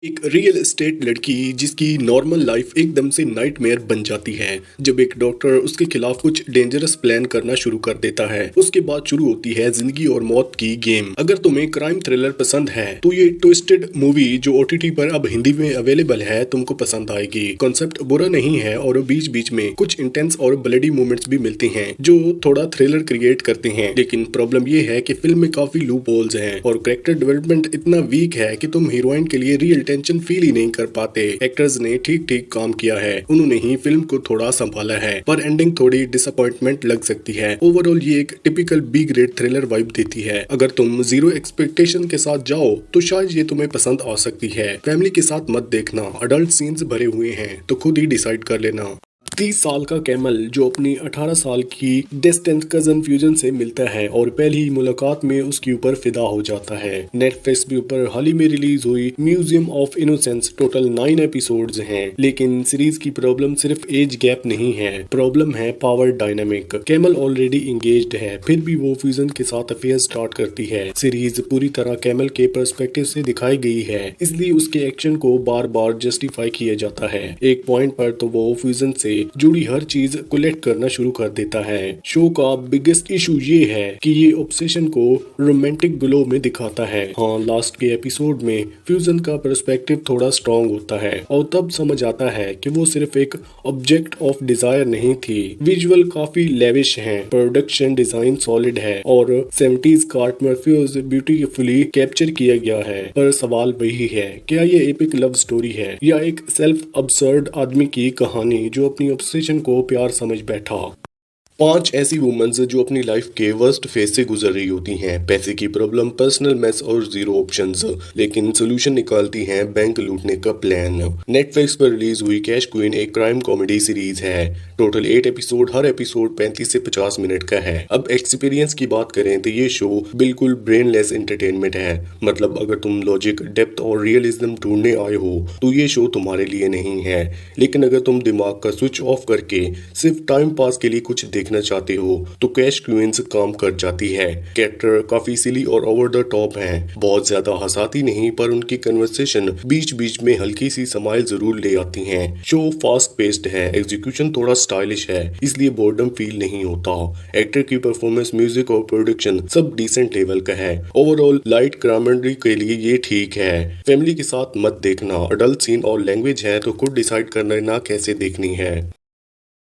एक real estate लड़की जिसकी नॉर्मल लाइफ एकदम से नाइटमेयर बन जाती है जब एक डॉक्टर उसके खिलाफ कुछ डेंजरस प्लान करना शुरू कर देता है। उसके बाद शुरू होती है जिंदगी और मौत की गेम। अगर तुम्हें क्राइम थ्रिलर पसंद है तो ये ट्विस्टेड मूवी जो ओटीटी पर अब हिंदी में अवेलेबल है तुमको पसंद आएगी। कॉन्सेप्ट बुरा नहीं है और बीच बीच में कुछ इंटेंस और ब्लडी मोमेंट्स भी मिलते हैं जो थोड़ा थ्रिलर क्रिएट करते हैं। लेकिन प्रॉब्लम ये है कि फिल्म में काफी लूप होल्स हैं और कैरेक्टर डेवलपमेंट इतना वीक है कि तुम हीरोइन के लिए रियल टेंशन फील ही नहीं कर पाते। एक्टर्स ने ठीक ठीक काम किया है, उन्होंने ही फिल्म को थोड़ा संभाला है, पर एंडिंग थोड़ी डिसअपॉइंटमेंट लग सकती है। ओवरऑल ये एक typical B grade thriller vibe देती है। अगर तुम जीरो एक्सपेक्टेशन के साथ जाओ तो शायद ये तुम्हें पसंद आ सकती है। फैमिली के साथ मत देखना, अडल्ट सीन्स भरे हुए हैं तो खुद ही डिसाइड कर लेना। 30 साल का कैमल जो अपनी 18 साल की डिस्टेंट कजन फ्यूजन से मिलता है और पहली ही मुलाकात में उसके ऊपर फिदा हो जाता है। नेटफ्लिक्स के ऊपर हाल ही में रिलीज हुई museum of innocence total 9 episodes हैं। लेकिन सीरीज की प्रॉब्लम सिर्फ एज गैप नहीं है, प्रॉब्लम है power dynamic. Camel already engaged है फिर भी वो फ्यूजन के साथ अफेयर स्टार्ट करती है। सीरीज पूरी तरह कैमल के पर्सपेक्टिव से दिखाई गई है, इसलिए उसके एक्शन को बार बार जस्टिफाई किया जाता है। एक पॉइंट पर तो वो फ्यूजन से जुड़ी हर चीज कलेक्ट करना शुरू कर देता है। शो का बिगेस्ट इशू ये है कि ये ऑब्सेशन को रोमांटिक ग्लो में दिखाता है। हाँ, लास्ट के एपिसोड में फ्यूजन का पर्सपेक्टिव थोड़ा स्ट्रॉन्ग होता है और तब समझ आता है कि वो सिर्फ एक ऑब्जेक्ट ऑफ डिजायर नहीं थी। विजुअल काफी लेविश हैं, प्रोडक्शन डिजाइन सॉलिड है और 70s का एटमॉस्फेयर ब्यूटीफुली कैप्चर किया गया है। पर सवाल वही है, क्या ये एपिक लव स्टोरी है या एक सेल्फ अब्सर्ड आदमी की कहानी जो अपनी ऑब्सेशन को प्यार समझ बैठा। 5 ऐसी वुमेन्स जो अपनी लाइफ के वर्स्ट फेज से गुजर रही होती हैं। पैसे की प्रॉब्लम, पर्सनल मेस और जीरो ऑप्शंस, लेकिन सोल्यूशन निकालती हैं बैंक लूटने का प्लान। नेटफ्लिक्स पर रिलीज हुई कैश क्वीन एक क्राइम कॉमेडी सीरीज है। टोटल 8 एपिसोड, हर एपिसोड 35 से 50 मिनट का है। अब एक्सपीरियंस की बात करें तो ये शो बिल्कुल ब्रेनलेस एंटरटेनमेंट है। मतलब अगर तुम लॉजिक, डेप्थ और रियलिज्म ढूंढने आए हो तो ये शो तुम्हारे लिए नहीं है। लेकिन अगर तुम दिमाग का स्विच ऑफ करके सिर्फ टाइम पास के लिए कुछ देखना चाहते हो तो कैश क्वींस काम कर जाती है। कैरेक्टर काफी सिली और ओवर द टॉप हैं, बहुत ज्यादा हंसाती नहीं पर उनकी कन्वर्सेशन बीच बीच में हल्की सी स्माइल जरूर ले आती हैं। शो फास्ट पेस्ड है, एग्जीक्यूशन थोड़ा स्टाइलिश है, इसलिए बोर्डम फील नहीं होता। एक्टर की परफॉर्मेंस, म्यूजिक और प्रोडक्शन सब डिसेंट लेवल का है। ओवरऑल लाइट कॉमेडी के लिए ये ठीक है। फैमिली के साथ मत देखना, अडल्ट सीन और लैंग्वेज है तो खुद डिसाइड करना कैसे देखनी है।